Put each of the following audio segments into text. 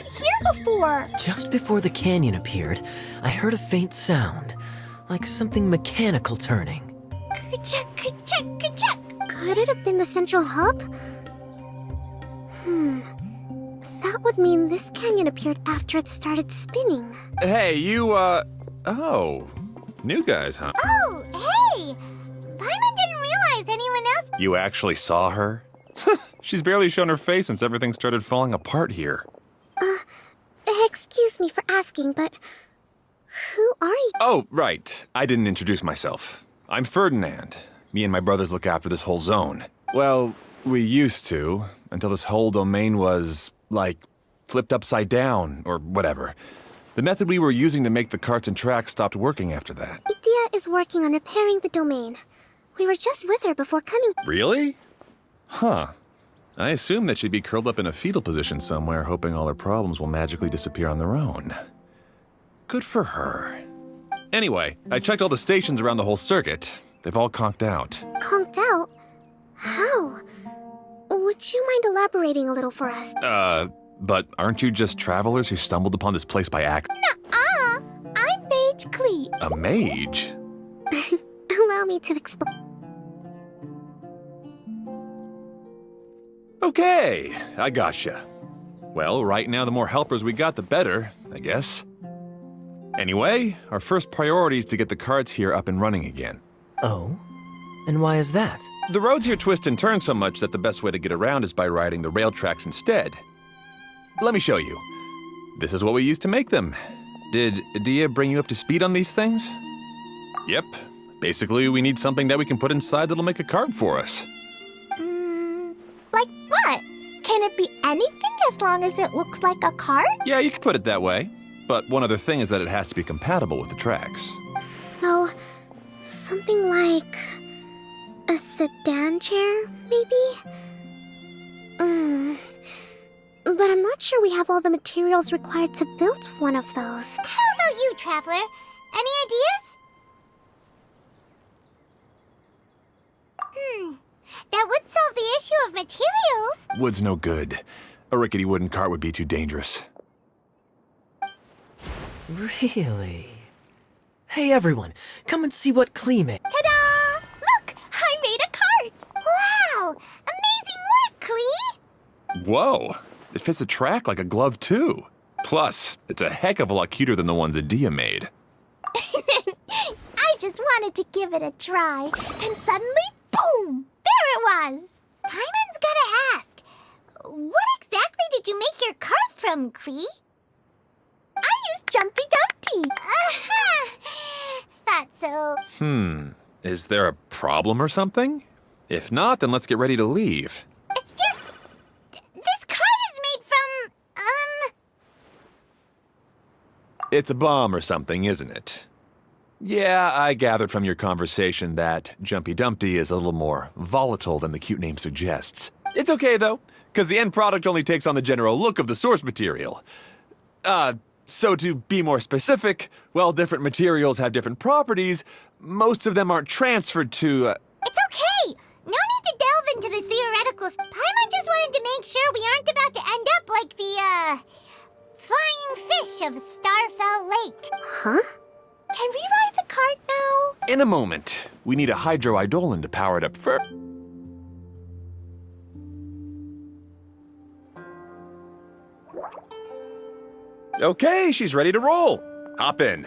wasn't here before. Just before the canyon appeared, I heard a faint sound, like something mechanical turning. Ka-chuck, ka-chuck, ka-chuck. Could it have been the central hub? That would mean this canyon appeared after it started spinning. Hey, you, oh. New guys, huh? Oh, hey! Paimon didn't realize anyone else. You actually saw her? She's barely shown her face since everything started falling apart here. Excuse me for asking, but who are you? Oh, right. I didn't introduce myself. I'm Ferdinand. Me and my brothers look after this whole zone. Well, we used to, until this whole domain was, like, flipped upside down, or whatever. The method we were using to make the carts and tracks stopped working after that. Idia is working on repairing the domain. We were just with her before coming. Really? Huh. I assume that she'd be curled up in a fetal position somewhere, hoping all her problems will magically disappear on their own. Good for her. Anyway, I checked all the stations around the whole circuit. They've all conked out. Conked out? How? Would you mind elaborating a little for us? But aren't you just travelers who stumbled upon this place by accident? Nuh-uh. I'm Mage Clee. A mage? Allow me to explain. Okay, I gotcha. Well, right now the more helpers we got, the better, I guess. Anyway, our first priority is to get the carts here up and running again. Oh? And why is that? The roads here twist and turn so much that the best way to get around is by riding the rail tracks instead. Let me show you. This is what we used to make them. Did Dia bring you up to speed on these things? Yep. Basically, we need something that we can put inside that'll make a cart for us. Like what? Can it be anything as long as it looks like a cart? Yeah, you can put it that way. But one other thing is that it has to be compatible with the tracks. So, something like a sedan chair, maybe? But I'm not sure we have all the materials required to build one of those. How about you, Traveler? Any ideas? That would solve the issue of materials. Wood's no good. A rickety wooden cart would be too dangerous. Really? Hey everyone, come and see what Klee made. Ta-da! Look, I made a cart. Wow! Amazing work, Clee! Whoa! It fits the track like a glove, too. Plus, it's a heck of a lot cuter than the ones Adia made. I just wanted to give it a try, and suddenly, boom! There it was! Paimon's gotta ask, what exactly did you make your cart from, Clee? I used Jumpy Dumpty! Thought so. Is there a problem or something? If not, then let's get ready to leave. It's just... this cart is made from, It's a bomb or something, isn't it? Yeah, I gathered from your conversation that Jumpy Dumpty is a little more volatile than the cute name suggests. It's okay, though, because the end product only takes on the general look of the source material. So to be more specific, while different materials have different properties, most of them aren't transferred to, It's okay! No need to delve into the theoreticals. Paimon just wanted to make sure we aren't about to end up like the, flying fish of Starfell Lake. Huh? Can we ride the cart now? In a moment. We need a hydroidolin to power it up first. Okay, she's ready to roll. Hop in.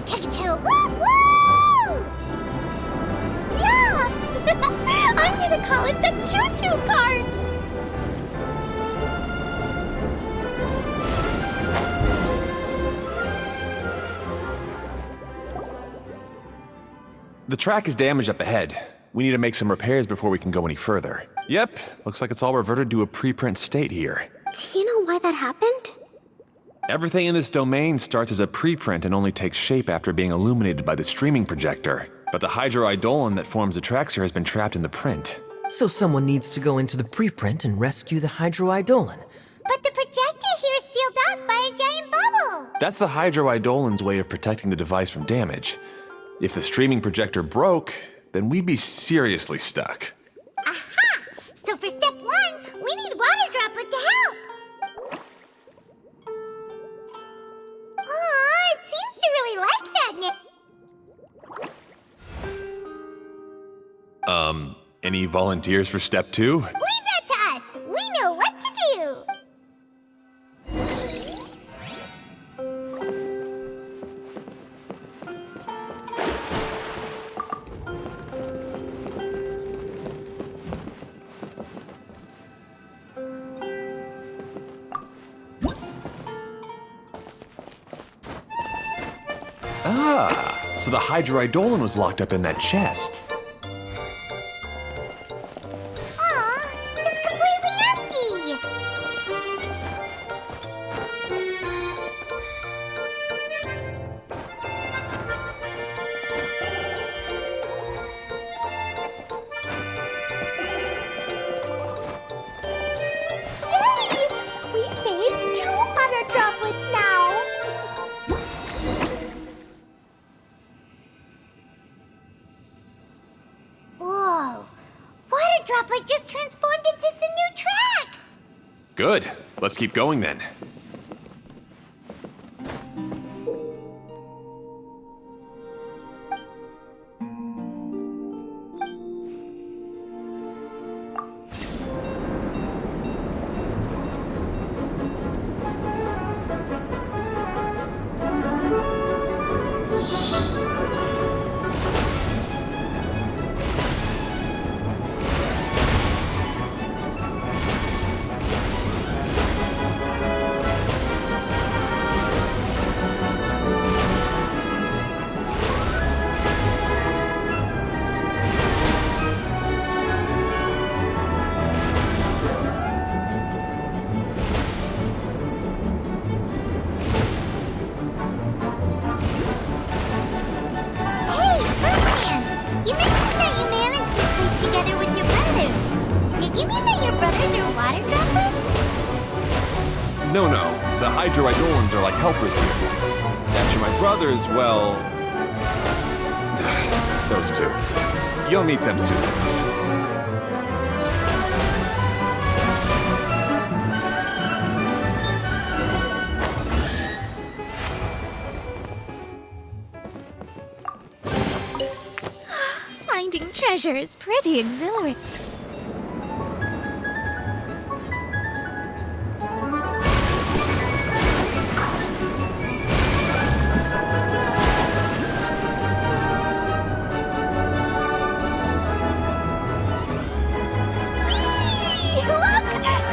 Choo-choo! Woo-woo! Yeah! I'm gonna call it the choo-choo cart! The track is damaged up ahead. We need to make some repairs before we can go any further. Yep, looks like it's all reverted to a preprint state here. Do you know why that happened? Everything in this domain starts as a preprint and only takes shape after being illuminated by the streaming projector. But the hydroidolin that forms the tracks here has been trapped in the print. So someone needs to go into the preprint and rescue the hydroidolin. But the projector here is sealed off by a giant bubble. That's the hydroidolin's way of protecting the device from damage. If the streaming projector broke, then we'd be seriously stuck. Aha! So for step 1, we need water droplet to help. Aw, it seems to really like that, Nick. Any volunteers for step 2? Leave that to us. We know what to do. Ah, so the hydroidolin was locked up in that chest. Aw, it's completely empty. Yay! We saved 2 water droplets now. Whoa! Water droplet just transformed into some new tracks! Good. Let's keep going then. Hey, Ferdinand! You mentioned that you managed this place together with your brothers. Did you mean that your brothers are water droplets? No, the hydroidolins are like helpers here. As for my brothers, well... those two. You'll meet them soon enough. Finding treasure is pretty exhilarating. Look!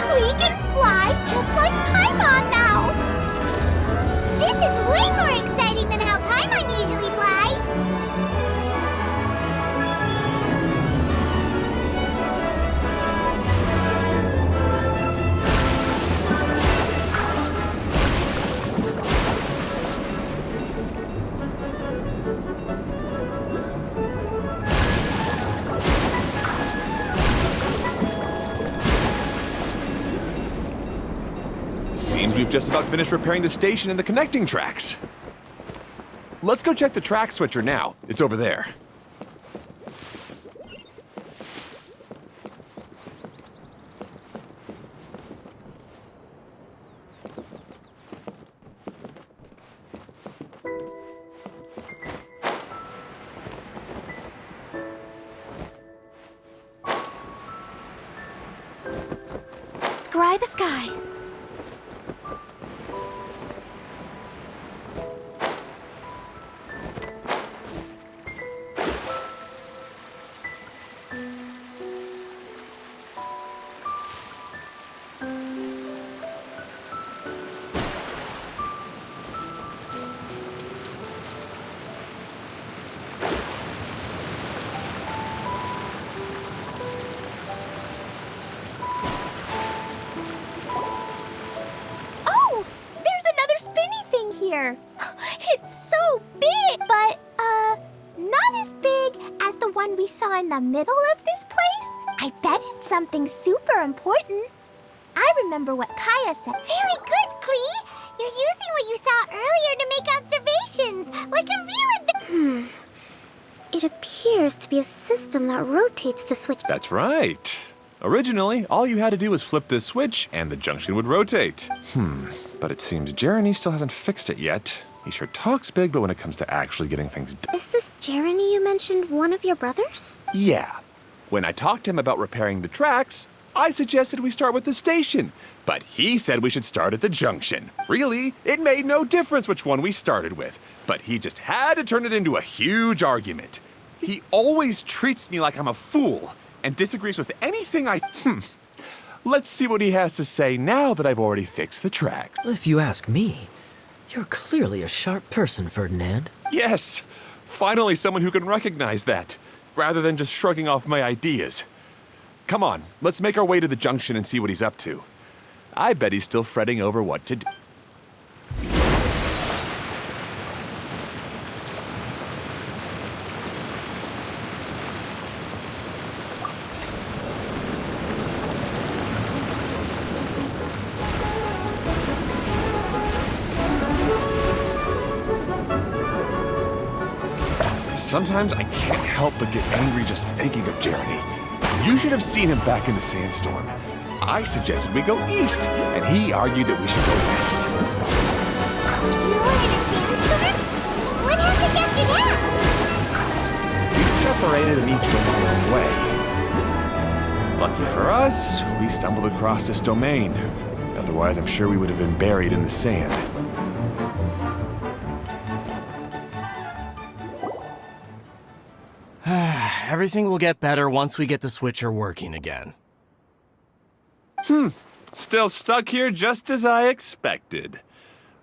Klee can fly just like Paimon now! This is way more exciting than how Paimon usually flies! Seems we've just about finished repairing the station and the connecting tracks. Let's go check the track switcher now. It's over there. Scry the sky. spinny thing here. It's so big, but, not as big as the one we saw in the middle of this place. I bet it's something super important. I remember what Kaya said. Very good, Klee! You're using what you saw earlier to make observations, like a real It appears to be a system that rotates the switch. That's right. Originally, all you had to do was flip this switch and the junction would rotate. But it seems Jeremy still hasn't fixed it yet. He sure talks big, but when it comes to actually getting things done... Is this Jeremy you mentioned one of your brothers? Yeah. When I talked to him about repairing the tracks, I suggested we start with the station. But he said we should start at the junction. Really, it made no difference which one we started with. But he just had to turn it into a huge argument. He always treats me like I'm a fool and disagrees with anything I... Let's see what he has to say now that I've already fixed the tracks. If you ask me, you're clearly a sharp person, Ferdinand. Yes, finally someone who can recognize that, rather than just shrugging off my ideas. Come on, let's make our way to the junction and see what he's up to. I bet he's still fretting over what to do. Sometimes I can't help but get angry just thinking of Jeremy. You should have seen him back in the sandstorm. I suggested we go east, and he argued that we should go west. You were in a sandstorm? What happened after that? We separated and each went our own way. Lucky for us, we stumbled across this domain. Otherwise, I'm sure we would have been buried in the sand. Everything will get better once we get the switcher working again. Still stuck here just as I expected.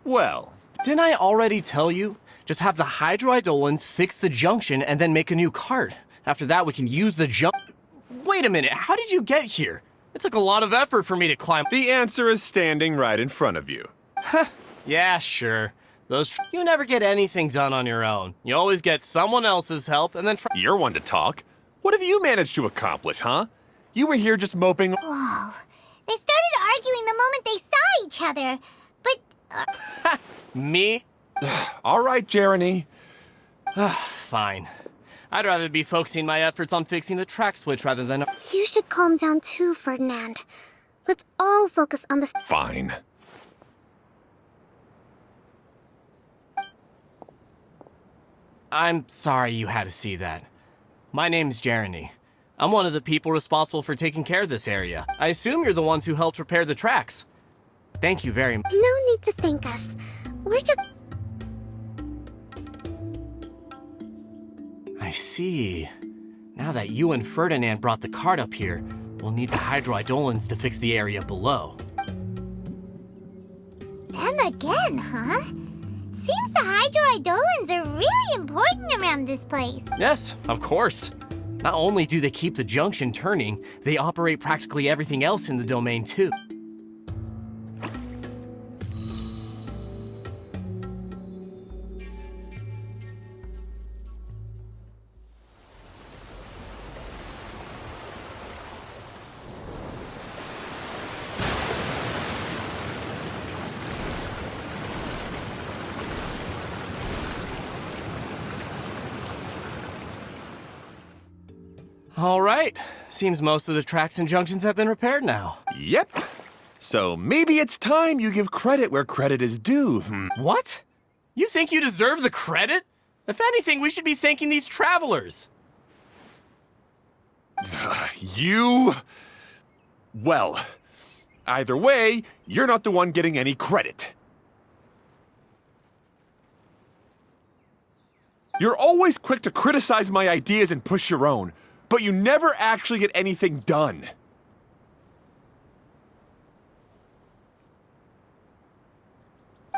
Well, Didn't I already tell you? Just have the hydroidolins fix the junction and then make a new cart. After that, we can use the Wait a minute, how did you get here? It took a lot of effort for me to climb. the answer is standing right in front of you. Yeah, sure. You never get anything done on your own. You always get someone else's help and then You're one to talk. What have you managed to accomplish, huh? You were here just moping. Whoa. They started arguing the moment they saw each other. But, Me? All right, Jeremy. Fine. I'd rather be focusing my efforts on fixing the track switch rather than... you should calm down too, Ferdinand. Let's all focus on the... Fine. I'm sorry you had to see that. My name's Jeremy. I'm one of the people responsible for taking care of this area. I assume you're the ones who helped repair the tracks. Thank you very much. No need to thank us. We're just... I see. Now that you and Ferdinand brought the cart up here, we'll need the hydroidolins to fix the area below. Them again, huh? Seems the hydroidolins are really important around this place. Yes, of course. Not only do they keep the junction turning, they operate practically everything else in the domain too. All right. Seems most of the tracks and junctions have been repaired now. Yep. So maybe it's time you give credit where credit is due. What? You think you deserve the credit? If anything, we should be thanking these travelers. You... Well, either way, you're not the one getting any credit. You're always quick to criticize my ideas and push your own, but you never actually get anything done.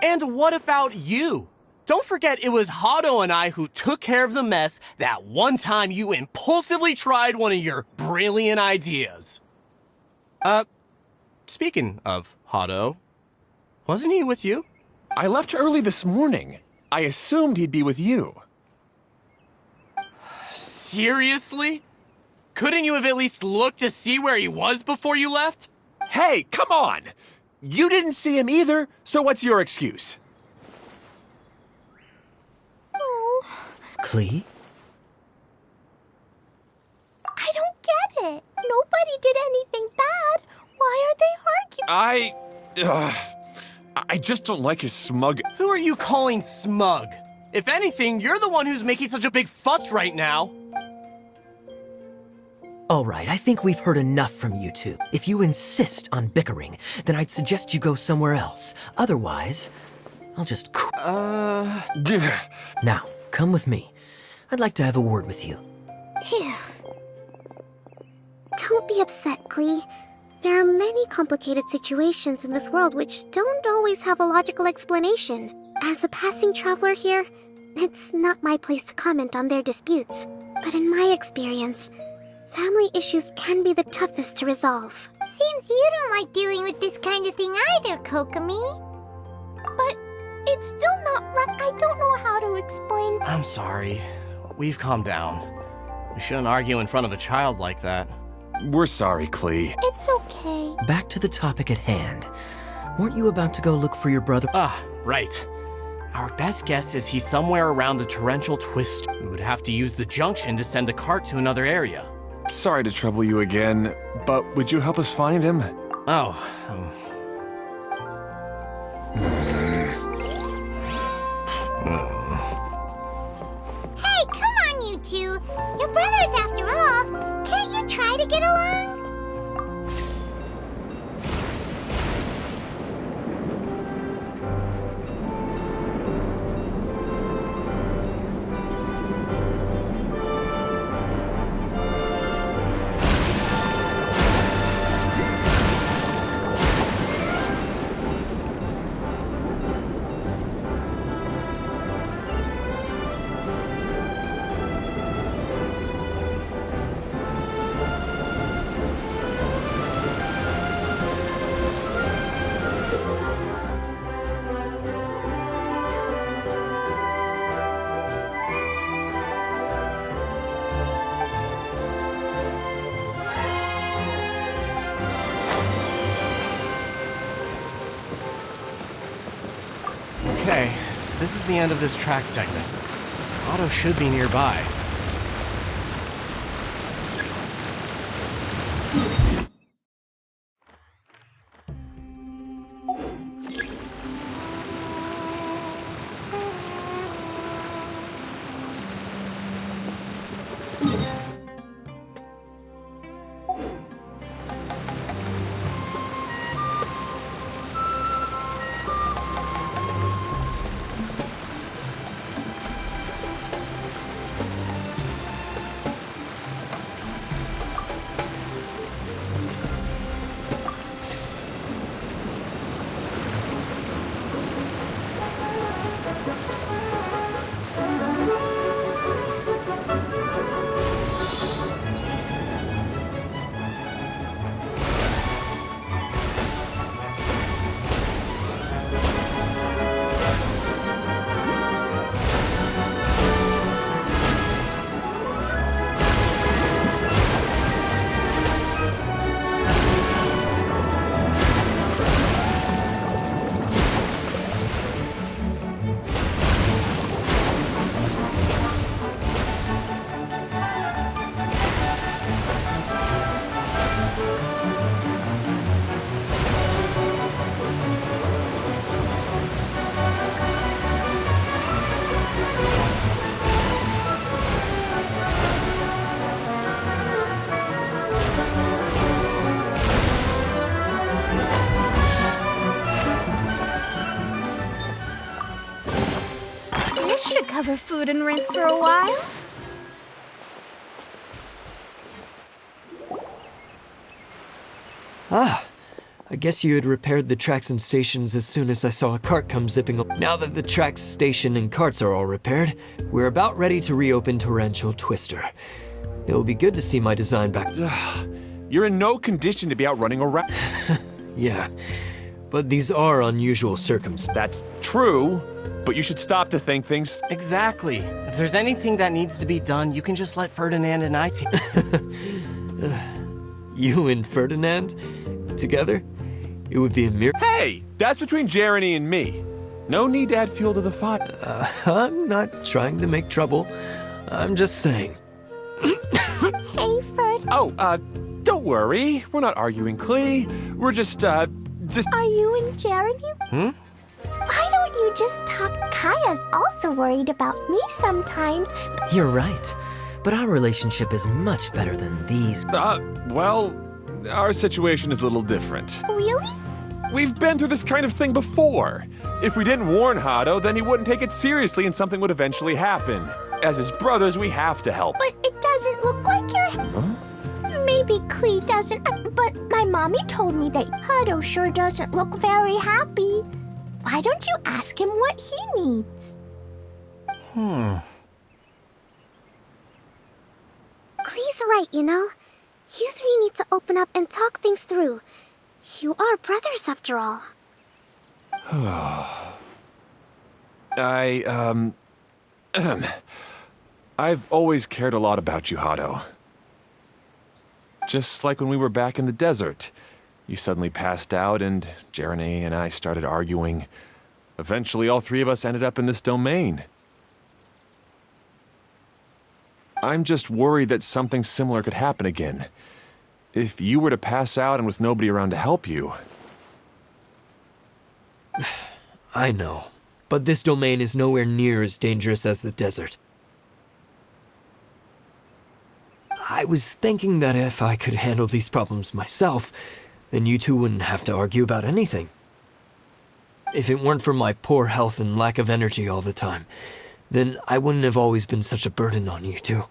And what about you? Don't forget it was Hado and I who took care of the mess that one time you impulsively tried one of your brilliant ideas. Speaking of Hado, wasn't he with you? I left early this morning. I assumed he'd be with you. Seriously? Couldn't you have at least looked to see where he was before you left? Hey, come on! You didn't see him either, so what's your excuse? Klee? I don't get it. Nobody did anything bad. Why are they arguing? I just don't like his smug. Who are you calling smug? If anything, you're the one who's making such a big fuss right now. All right, I think we've heard enough from you two. If you insist on bickering, then I'd suggest you go somewhere else. Otherwise, I'll just... Now, come with me. I'd like to have a word with you. Phew. Don't be upset, Klee. There are many complicated situations in this world which don't always have a logical explanation. As a passing traveler here, it's not my place to comment on their disputes. But in my experience, family issues can be the toughest to resolve. Seems you don't like dealing with this kind of thing either, Kokomi. But it's still not right. I don't know how to explain. I'm sorry. We've calmed down. We shouldn't argue in front of a child like that. We're sorry, Klee. It's okay. Back to the topic at hand. Weren't you about to go look for your brother? Right. Our best guess is he's somewhere around the torrential twist. We would have to use the junction to send the cart to another area. Sorry to trouble you again, but would you help us find him? Oh, Hey, come on, you two. You're brothers after all. Can't you try to get along? okay. This is the end of this track segment. Otto should be nearby. This should cover food and rent for a while. I guess you had repaired the tracks and stations as soon as I saw a cart come zipping up. Now that the tracks, station, and carts are all repaired, we're about ready to reopen Torrential Twister. It'll be good to see my design back. You're in no condition to be out running around. Yeah. but these are unusual circumstances. That's true, but you should stop to think things. Exactly. If there's anything that needs to be done, you can just let Ferdinand and I take. You and Ferdinand? Together? It would be a miracle. Hey, that's between Jeremy and me. No need to add fuel to the fire. I'm not trying to make trouble. I'm just saying. Hey, Ferd. Oh, don't worry. We're not arguing, Clee. We're just. Are you and Jeremy? Why don't you just talk? Kaya's also worried about me sometimes. You're right, but our relationship is much better than these. Well, our situation is a little different. Really? We've been through this kind of thing before. If we didn't warn Hado, then he wouldn't take it seriously and something would eventually happen. As his brothers, we have to help. But it doesn't look like you're... Huh? Maybe Klee doesn't, but my mommy told me that Hado sure doesn't look very happy. Why don't you ask him what he needs? Klee's right, you know? You three need to open up and talk things through. You are brothers after all. I've always cared a lot about you, Hado. Just like when we were back in the desert. You suddenly passed out and Jeremy and I started arguing. Eventually, all three of us ended up in this domain. I'm just worried that something similar could happen again. If you were to pass out and with nobody around to help you. I know, but this domain is nowhere near as dangerous as the desert. I was thinking that if I could handle these problems myself, then you two wouldn't have to argue about anything. If it weren't for my poor health and lack of energy all the time, then I wouldn't have always been such a burden on you two.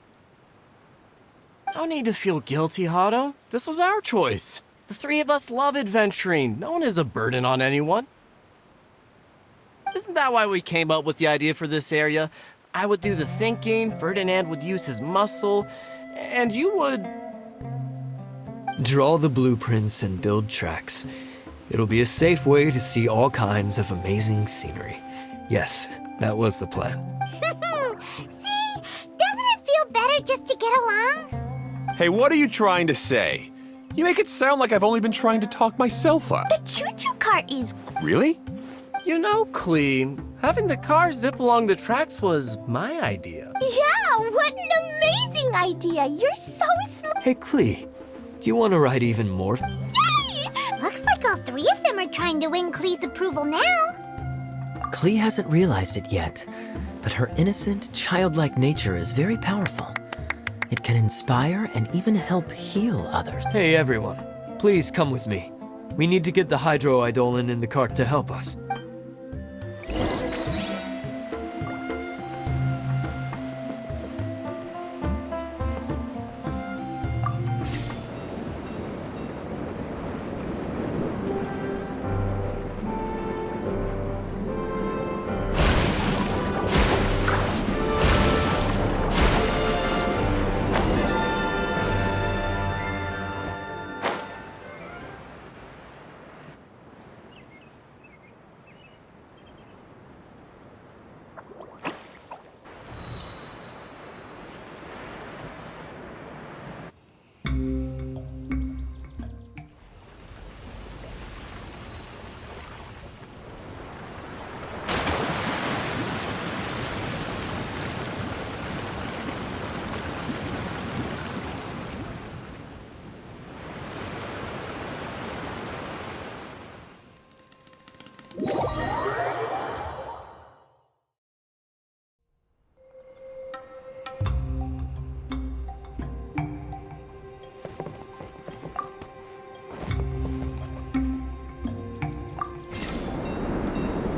No need to feel guilty, Hado. This was our choice. The three of us love adventuring. No one is a burden on anyone. Isn't that why we came up with the idea for this area? I would do the thinking, Ferdinand would use his muscle, and you would... Draw the blueprints and build tracks. It'll be a safe way to see all kinds of amazing scenery. Yes, that was the plan. See? Doesn't it feel better just to get along? Hey, what are you trying to say? You make it sound like I've only been trying to talk myself up. The choo-choo cart is... Really? You know, Klee, having the car zip along the tracks was my idea. Yeah, what an amazing idea. You're so smart. Hey, Klee, do you want to ride even more? Yay! Looks like all three of them are trying to win Klee's approval now. Klee hasn't realized it yet, but her innocent, childlike nature is very powerful. It can inspire and even help heal others. Hey, everyone, please come with me. We need to get the hydroidolin in the cart to help us.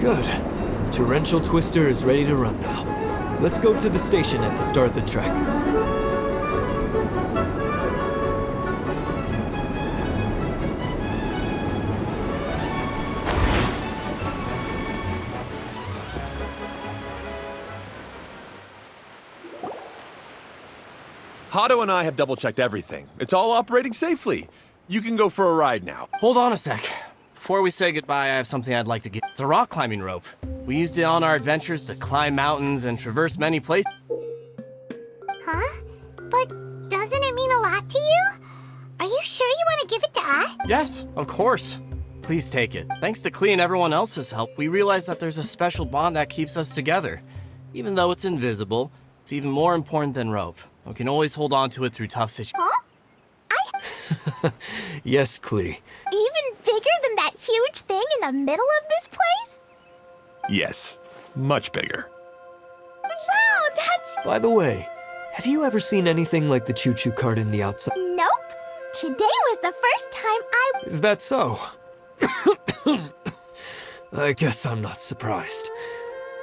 Good. Torrential Twister is ready to run now. Let's go to the station at the start of the track. Hado and I have double-checked everything. It's all operating safely. You can go for a ride now. Hold on a sec. before we say goodbye, I have something I'd like to get. It's a rock climbing rope. We used it on our adventures to climb mountains and traverse many places. Huh? But doesn't it mean a lot to you? Are you sure you want to give it to us? Yes, of course. Please take it. Thanks to Klee and everyone else's help, we realized that there's a special bond that keeps us together. Even though it's invisible, it's even more important than rope. We can always hold on to it through tough situations. Huh? Yes, Klee. Even bigger than that huge thing in the middle of this place? Yes, much bigger. Wow, that's... By the way, have you ever seen anything like the choo-choo cart in the outside? Nope. Today was the first time I... Is that so? I guess I'm not surprised.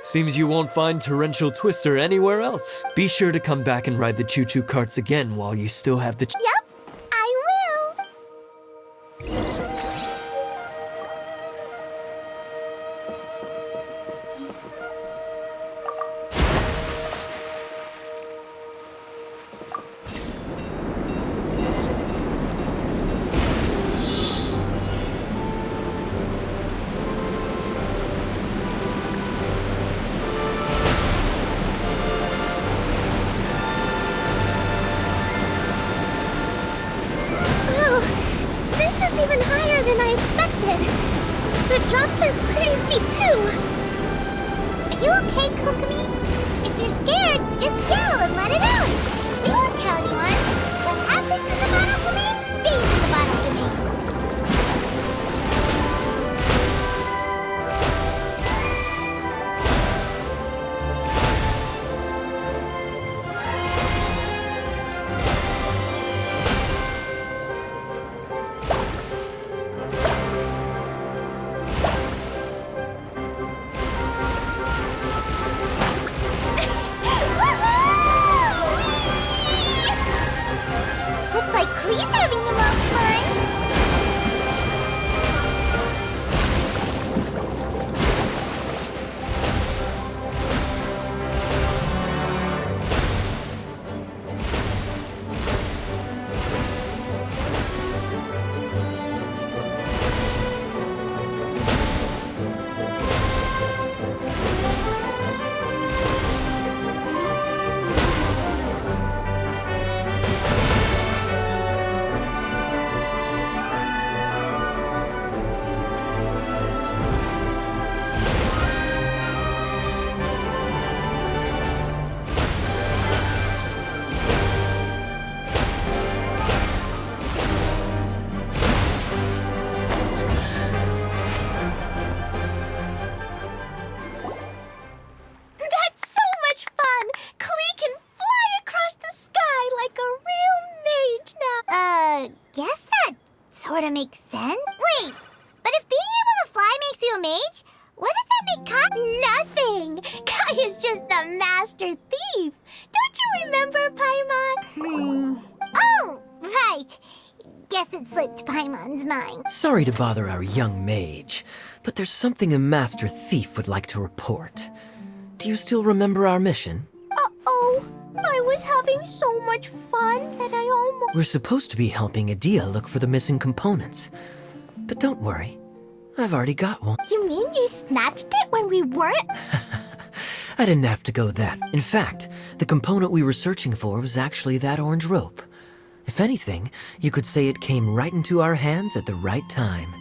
Seems you won't find Torrential Twister anywhere else. Be sure to come back and ride the choo-choo carts again while you still have the... Yep, I will. Wow, this is even higher than I expected. The drops are pretty steep too. Are you okay, Kokomi? If you're scared, just yell and let it out. We won't tell anyone. What happens in the bottle domain stays in the bottle domain. Looks like Klee's having the most fun. That's so much fun! Klee can fly across the sky like a real mage now. Guess that sort of makes sense. Wait, but if being able to fly makes you a mage, what does that make Kai? Nothing! Kai is just the master thief. Don't you remember, Paimon? Oh, right. Guess it slipped Paimon's mind. Sorry to bother our young mage, but there's something a master thief would like to report. Do you still remember our mission? Uh-oh. I was having so much fun that I almost... We're supposed to be helping Adia look for the missing components. But don't worry, I've already got one. You mean you snatched it when we weren't? I didn't have to go that. In fact, the component we were searching for was actually that orange rope. If anything, you could say it came right into our hands at the right time.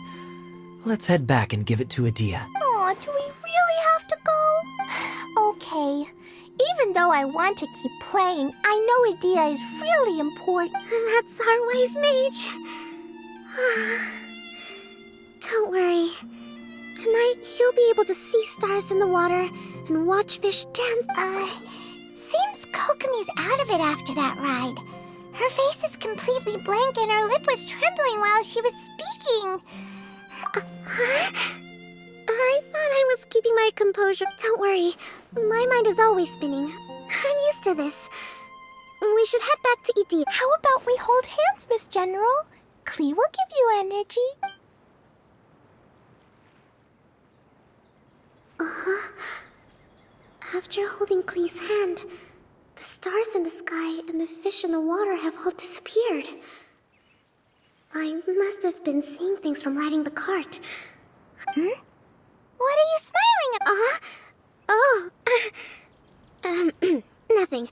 Let's head back and give it to Adia. Aw, do we really have to go? Okay. Even though I want to keep playing, I know Adia is really important. That's our wise mage. Don't worry. Tonight, you'll be able to see stars in the water and watch fish dance. Seems Kokomi's out of it after that ride. Her face is completely blank and her lip was trembling while she was speaking. I thought I was keeping my composure. Don't worry. My mind is always spinning. I'm used to this. We should head back to Adia. How about we hold hands, Miss General? Klee will give you energy. After holding Klee's hand, the stars in the sky and the fish in the water have all disappeared. I must have been seeing things from riding the cart. What are you smiling at? Oh. Nothing.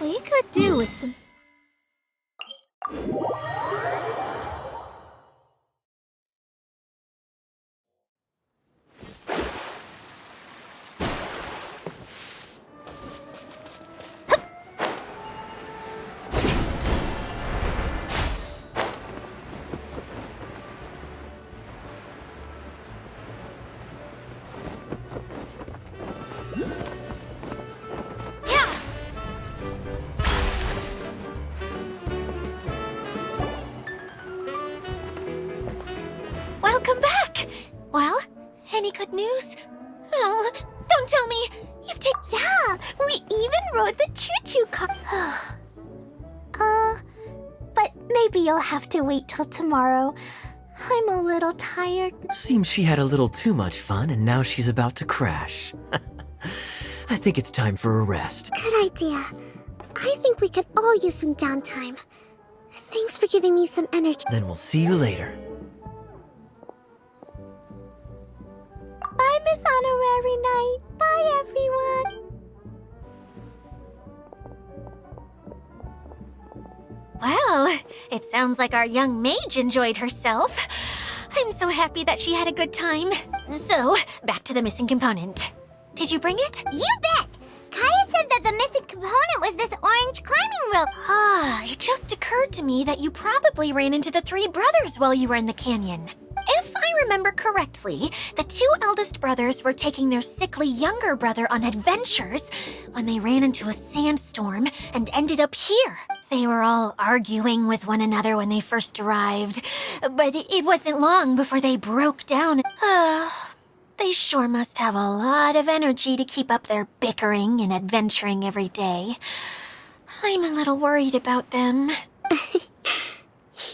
We could do with some... Welcome back! Well, any good news? Oh, don't tell me! You've taken... Yeah, we even rode the choo-choo car. But maybe you'll have to wait till tomorrow. I'm a little tired. Seems she had a little too much fun and now she's about to crash. I think it's time for a rest. Good idea. I think we could all use some downtime. Thanks for giving me some energy. Then we'll see you later. Bye, Miss Honorary Knight. Bye, everyone. Well, it sounds like our young mage enjoyed herself. I'm so happy that she had a good time. So, back to the missing component. Did you bring it? You bet. Kaya said that the missing component was this orange climbing rope. Ah, it just occurred to me that you probably ran into the three brothers while you were in the canyon. If I remember correctly, the two eldest brothers were taking their sickly younger brother on adventures when they ran into a sandstorm and ended up here. They were all arguing with one another when they first arrived, but it wasn't long before they broke down. They sure must have a lot of energy to keep up their bickering and adventuring every day. I'm a little worried about them.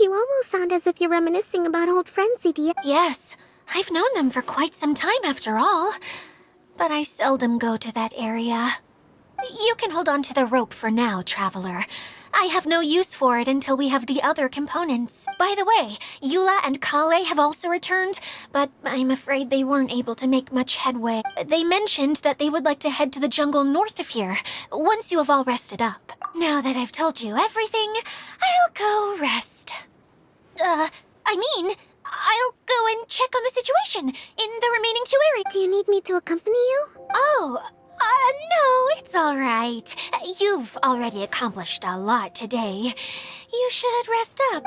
You almost sound as if you're reminiscing about old friends, Idia. Yes, I've known them for quite some time after all. But I seldom go to that area. You can hold on to the rope for now, Traveler. I have no use for it until we have the other components. By the way, Eula and Kale have also returned, but I'm afraid they weren't able to make much headway. They mentioned that they would like to head to the jungle north of here, once you have all rested up. Now that I've told you everything, I'll go rest. I'll go and check on the situation in the remaining two areas. Do you need me to accompany you? Oh, no, it's all right. You've already accomplished a lot today. You should rest up.